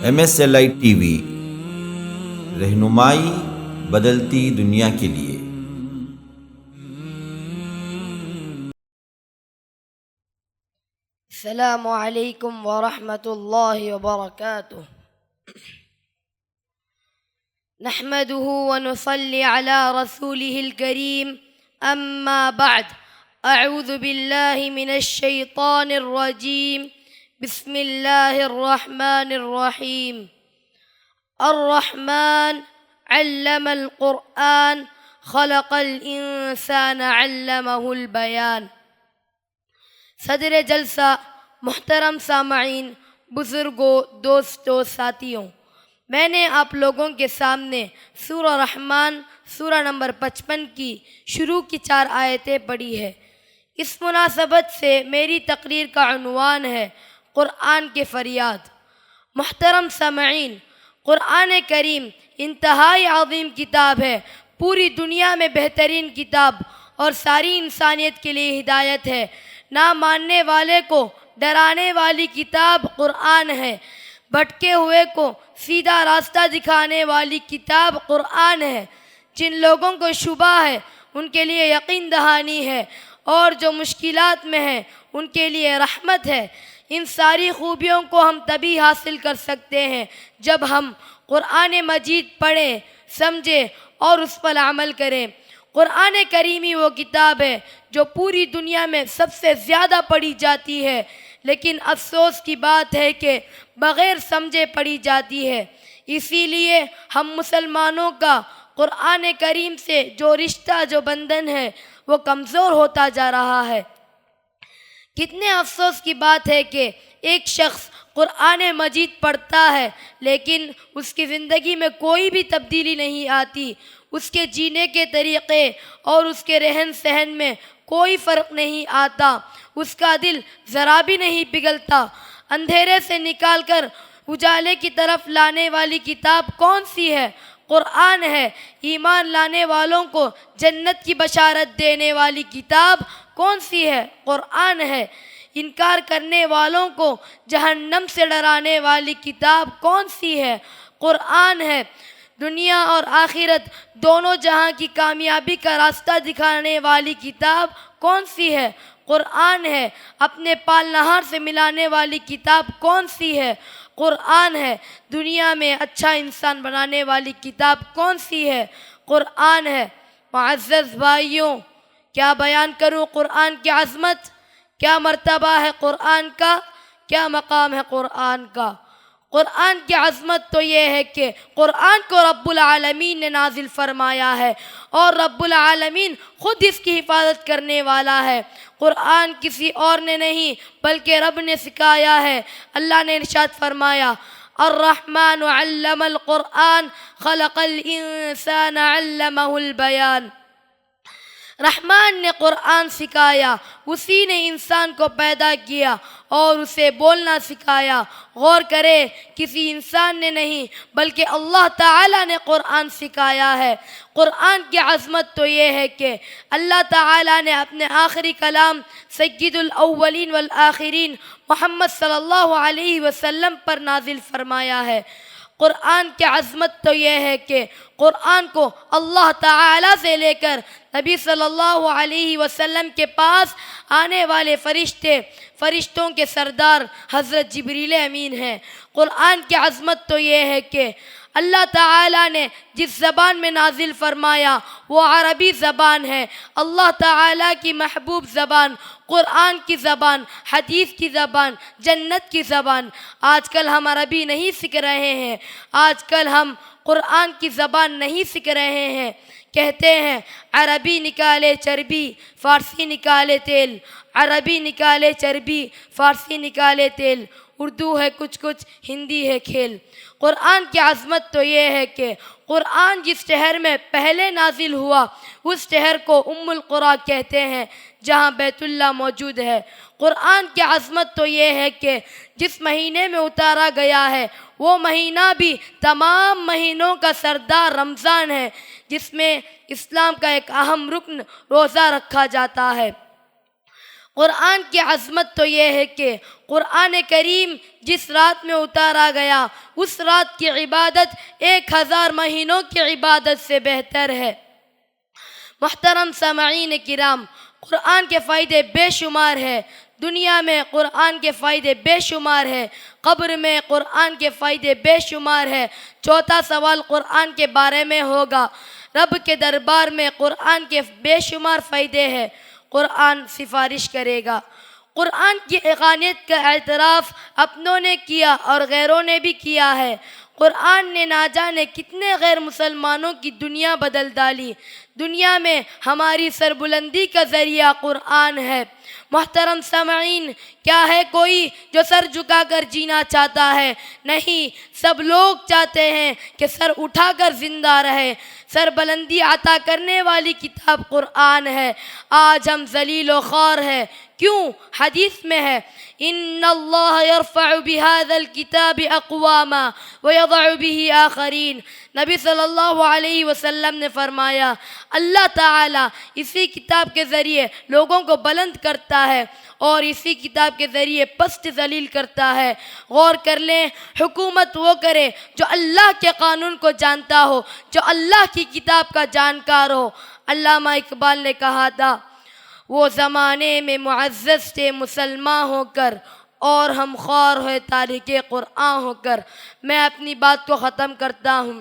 MSLI TV رہنمائی بدلتی دنیا کے لیے۔ السلام علیکم ورحمۃ اللہ وبرکاتہ۔ نحمده ونصلي على رسوله الكريم، اما بعد، اعوذ باللہ من الشیطان الرجیم، بسم اللہ الرحمن الرحیم۔ الرحمن علم القرآن خلق الانسان علمہ البیان۔ صدر جلسہ، محترم سامعین، بزرگوں، دوستوں، ساتھیوں، میں نے آپ لوگوں کے سامنے سورہ رحمان سورہ نمبر 55 کی شروع کی 4 آیتیں پڑھی ہے۔ اس مناسبت سے میری تقریر کا عنوان ہے قرآن کے فریاد۔ محترم سامعین، قرآن کریم انتہائی عظیم کتاب ہے، پوری دنیا میں بہترین کتاب اور ساری انسانیت کے لیے ہدایت ہے۔ نہ ماننے والے کو ڈرانے والی کتاب قرآن ہے، بھٹکے ہوئے کو سیدھا راستہ دکھانے والی کتاب قرآن ہے۔ جن لوگوں کو شبہ ہے ان کے لیے یقین دہانی ہے، اور جو مشکلات میں ہیں ان کے لیے رحمت ہے۔ ان ساری خوبیوں کو ہم تبھی حاصل کر سکتے ہیں جب ہم قرآن مجید پڑھیں، سمجھیں اور اس پر عمل کریں۔ قرآن کریمی وہ کتاب ہے جو پوری دنیا میں سب سے زیادہ پڑھی جاتی ہے، لیکن افسوس کی بات ہے کہ بغیر سمجھے پڑھی جاتی ہے۔ اسی لیے ہم مسلمانوں کا قرآن کریم سے جو رشتہ، جو بندھن ہے، وہ کمزور ہوتا جا رہا ہے۔ کتنے افسوس کی بات ہے کہ ایک شخص قرآن مجید پڑھتا ہے لیکن اس کی زندگی میں کوئی بھی تبدیلی نہیں آتی، اس کے جینے کے طریقے اور اس کے رہن سہن میں کوئی فرق نہیں آتا، اس کا دل ذرا بھی نہیں پگھلتا۔ اندھیرے سے نکال کر اجالے کی طرف لانے والی کتاب کون سی ہے؟ قرآن ہے۔ ایمان لانے والوں کو جنت کی بشارت دینے والی کتاب کون سی ہے؟ قرآن ہے۔ انکار کرنے والوں کو جہنم سے ڈرانے والی کتاب کون سی ہے؟ قرآن ہے۔ دنیا اور آخرت دونوں جہاں کی کامیابی کا راستہ دکھانے والی کتاب کون سی ہے؟ قرآن ہے۔ اپنے پالنہار سے ملانے والی کتاب کون سی ہے؟ قرآن ہے۔ دنیا میں اچھا انسان بنانے والی کتاب کون سی ہے؟ قرآن ہے۔ معزز بھائیوں، کیا بیان کروں قرآن کی عظمت؟ کیا مرتبہ ہے قرآن کا؟ کیا مقام ہے قرآن کا؟ قرآن کی عظمت تو یہ ہے کہ قرآن کو رب العالمین نے نازل فرمایا ہے، اور رب العالمین خود اس کی حفاظت کرنے والا ہے۔ قرآن کسی اور نے نہیں بلکہ رب نے سکھایا ہے۔ اللہ نے ارشاد فرمایا، الرحمن علم القرآن خلق الانسان علمہ البیان۔ رحمان نے قرآن سکھایا، اسی نے انسان کو پیدا کیا اور اسے بولنا سکھایا۔ غور کرے، کسی انسان نے نہیں بلکہ اللہ تعالیٰ نے قرآن سکھایا ہے۔ قرآن کی عظمت تو یہ ہے کہ اللہ تعالیٰ نے اپنے آخری کلام سید الاولین والآخرین محمد صلی اللہ علیہ وسلم پر نازل فرمایا ہے۔ قرآن کی عظمت تو یہ ہے کہ قرآن کو اللہ تعالیٰ سے لے کر نبی صلی اللہ علیہ وسلم کے پاس آنے والے فرشتوں کے سردار حضرت جبریل امین ہیں۔ قرآن کی عظمت تو یہ ہے کہ اللہ تعالیٰ نے جس زبان میں نازل فرمایا وہ عربی زبان ہے۔ اللہ تعالیٰ کی محبوب زبان، قرآن کی زبان، حدیث کی زبان، جنت کی زبان۔ آج کل ہم عربی نہیں سیکھ رہے ہیں، آج کل ہم قرآن کی زبان نہیں سیکھ رہے ہیں۔ کہتے ہیں عربی نکالے چربی، فارسی نکالے تیل، عربی نکالے چربی، فارسی نکالے تیل، اردو ہے کچھ کچھ، ہندی ہے کھیل۔ قرآن کی عظمت تو یہ ہے کہ قرآن جس شہر میں پہلے نازل ہوا اس شہر کو ام القریٰ کہتے ہیں، جہاں بیت اللہ موجود ہے۔ قرآن کی عظمت تو یہ ہے کہ جس مہینے میں اتارا گیا ہے وہ مہینہ بھی تمام مہینوں کا سردار رمضان ہے، جس میں اسلام کا ایک اہم رکن روزہ رکھا جاتا ہے۔ قرآن کی عظمت تو یہ ہے کہ قرآن کریم جس رات میں اتارا گیا اس رات کی عبادت 1000 مہینوں کی عبادت سے بہتر ہے۔ محترم سامعین کرام، قرآن کے فائدے بے شمار ہیں، دنیا میں قرآن کے فائدے بے شمار ہیں، قبر میں قرآن کے فائدے بے شمار ہیں۔ چوتھا سوال قرآن کے بارے میں ہوگا۔ رب کے دربار میں قرآن کے بے شمار فائدے ہیں، قرآن سفارش کرے گا۔ قرآن کی حقانیت کا اعتراف اپنوں نے کیا اور غیروں نے بھی کیا ہے۔ قرآن نے نہ جانے کتنے غیر مسلمانوں کی دنیا بدل ڈالی۔ دنیا میں ہماری سربلندی کا ذریعہ قرآن ہے۔ محترم سامعین، کیا ہے کوئی جو سر جھکا کر جینا چاہتا ہے؟ نہیں، سب لوگ چاہتے ہیں کہ سر اٹھا کر زندہ رہے۔ سر بلندی عطا کرنے والی کتاب قرآن ہے۔ آج ہم ذلیل و خوار ہیں، کیوں؟ حدیث میں ہے ان اللہ یرفع بهذا الکتاب اقواما ویضع به آخرین۔ نبی صلی اللہ علیہ وسلم نے فرمایا اللہ تعالیٰ اسی کتاب کے ذریعے لوگوں کو بلند کرتا ہے اور اسی کتاب کے ذریعے پست ذلیل کرتا ہے۔ غور کر لیں، حکومت وہ کرے جو اللہ کے قانون کو جانتا ہو، جو اللہ کی کتاب کا جانکار ہو۔ علامہ اقبال نے کہا تھا وہ زمانے میں معزز تھے مسلمان ہو کر اور ہم خوار ہوئے تارک قرآن ہو کر۔ میں اپنی بات کو ختم کرتا ہوں۔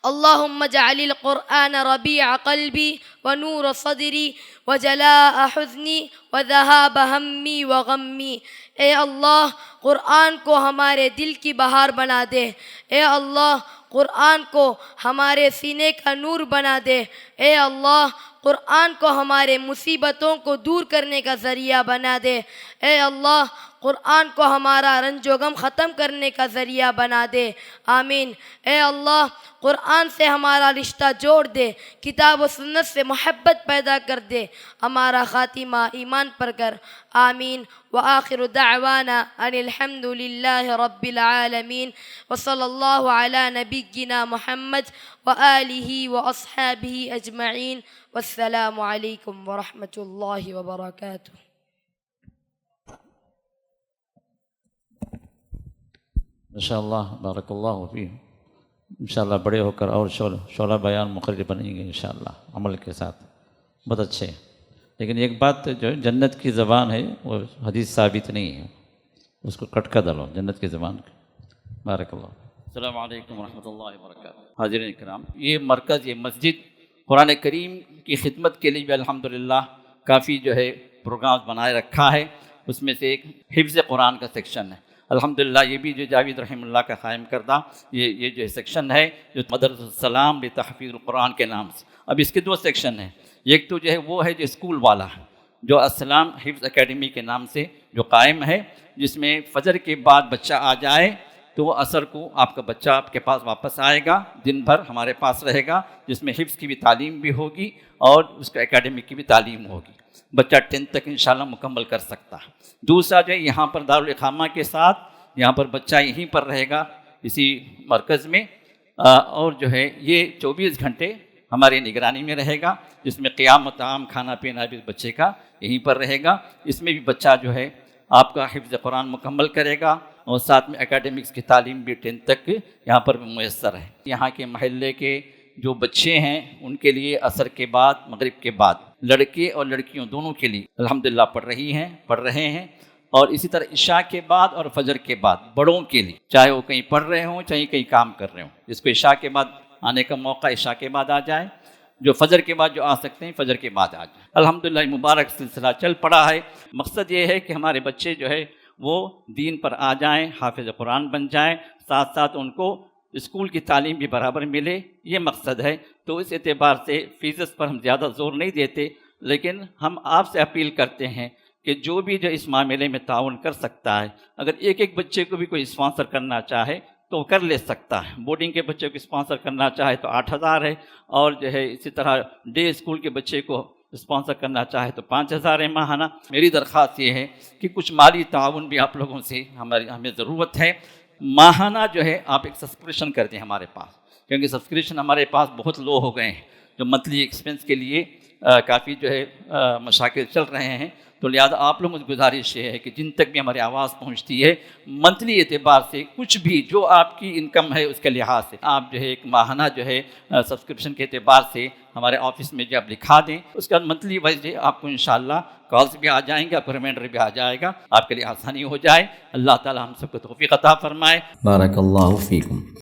اللہم اجعل القرآن ربیع قلبی ونور صدری وجلاء حزنی وذہاب ہمی وغمی۔ اے اللہ، قرآن کو ہمارے دل کی بہار بنا دے۔ اے اللہ، قرآن کو ہمارے سینے کا نور بنا دے۔ اے اللہ، قرآن کو ہمارے مصیبتوں کو دور کرنے کا ذریعہ بنا دے۔ اے اللہ، قرآن کو ہمارا رنج و غم ختم کرنے کا ذریعہ بنا دے۔ آمین۔ اے اللہ، قرآن سے ہمارا رشتہ جوڑ دے، کتاب و سنت سے محبت پیدا کر دے، ہمارا خاتمہ ایمان پر کر۔ آمین۔ وآخر دعوانا ان الحمد للہ رب العالمین، وصلی اللہ علی نبینا محمد وآلہ واصحابہ اجمعین، والسلام علیکم ورحمۃ اللہ وبرکاتہ۔ انشاءاللہ بارک اللہ فیہ۔ انشاءاللہ بڑے ہو کر اور شعلہ بیان مقرر بنیں گے انشاءاللہ عمل کے ساتھ، بہت اچھے۔ لیکن ایک بات جو جنت کی زبان ہے وہ حدیث ثابت نہیں ہے، اس کو کٹ کر ڈالو جنت کی زبان کا۔ بارک اللہ۔ السلام علیکم ورحمۃ اللہ وبرکاتہ۔ حاضرین کرام، یہ مرکز، یہ مسجد قرآن کریم کی خدمت کے لیے بھی الحمدللہ کافی جو ہے پروگرام بنائے رکھا ہے۔ اس میں سے ایک حفظ قرآن کا سیکشن ہے الحمدللہ، یہ بھی جو جاوید رحمہ اللہ کا قائم کردہ یہ جو سیکشن ہے جو مدرسۃ السلام لتحفیظ القرآن کے نام سے۔ اب اس کے 2 سیکشن ہیں، ایک تو جو ہے وہ ہے جو اسکول والا ہے، جو السلام حفظ اکیڈمی کے نام سے جو قائم ہے، جس میں فجر کے بعد بچہ آ جائے تو وہ عصر کو آپ کا بچہ آپ کے پاس واپس آئے گا، دن بھر ہمارے پاس رہے گا، جس میں حفظ کی بھی تعلیم بھی ہوگی اور اس کا اکیڈمک کی بھی تعلیم ہوگی۔ بچہ 10 تک انشاءاللہ مکمل کر سکتا ہے۔ دوسرا جو ہے یہاں پر دارالاقامہ کے ساتھ یہاں پر بچہ یہیں پر رہے گا اسی مرکز میں، اور جو ہے یہ 24 گھنٹے ہماری نگرانی میں رہے گا، جس میں قیام و طعام، کھانا پینا بھی بچے کا یہیں پر رہے گا۔ اس میں بھی بچہ جو ہے آپ کا حفظ قرآن مکمل کرے گا اور ساتھ میں اکیڈمکس کی تعلیم بھی 10 تک یہاں پر میسر ہے۔ یہاں کے محلے کے جو بچے ہیں ان کے لیے عصر کے بعد، مغرب کے بعد، لڑکے اور لڑکیوں دونوں کے لیے الحمدللہ پڑھ رہے ہیں، اور اسی طرح عشاء کے بعد اور فجر کے بعد بڑوں کے لیے، چاہے وہ کہیں پڑھ رہے ہوں چاہے کہیں کام کر رہے ہوں، جس کو عشاء کے بعد آنے کا موقع عشاء کے بعد آ جائے، جو فجر کے بعد جو آ سکتے ہیں فجر کے بعد آ جائیں۔ الحمدللہ مبارک سلسلہ چل پڑا ہے۔ مقصد یہ ہے کہ ہمارے بچے جو ہے وہ دین پر آ جائیں، حافظ قرآن بن جائیں، ساتھ ساتھ ان کو اسکول کی تعلیم بھی برابر ملے، یہ مقصد ہے۔ تو اس اعتبار سے فیسز پر ہم زیادہ زور نہیں دیتے، لیکن ہم آپ سے اپیل کرتے ہیں کہ جو بھی جو اس معاملے میں تعاون کر سکتا ہے، اگر ایک بچے کو بھی کوئی اسپانسر کرنا چاہے تو کر لے سکتا ہے۔ بورڈنگ کے بچے کو اسپانسر کرنا چاہے تو 8000 ہے، اور جو ہے اسی طرح ڈے اسکول کے بچے کو اسپانسر کرنا چاہے تو 5000 ہے ماہانہ۔ میری درخواست یہ ہے کہ کچھ مالی تعاون بھی آپ لوگوں سے ہمیں ضرورت ہے۔ ماہانہ جو ہے آپ ایک سبسکرپشن کر دیں ہمارے پاس، کیونکہ سبسکرپشن ہمارے پاس بہت لو ہو گئے ہیں، جو منتھلی ایکسپنس کے لیے کافی جو ہے مشاکل چل رہے ہیں، تو لہٰذا آپ لوگوں سے گزارش یہ ہے کہ جن تک بھی ہماری آواز پہنچتی ہے منتھلی اعتبار سے کچھ بھی جو آپ کی انکم ہے اس کے لحاظ سے آپ جو ہے ایک ماہانہ جو ہے سبسکرپشن کے اعتبار سے ہمارے آفس میں جب لکھا دیں اس کے بعد منتھلی وائز آپ کو انشاءاللہ کالز بھی آ جائیں گے، آپ کو ریمائنڈر بھی آ جائے گا، آپ کے لیے آسانی ہو جائے۔ اللہ تعالی ہم سب کو توفیق عطا فرمائے۔ بارک اللہ فیکم۔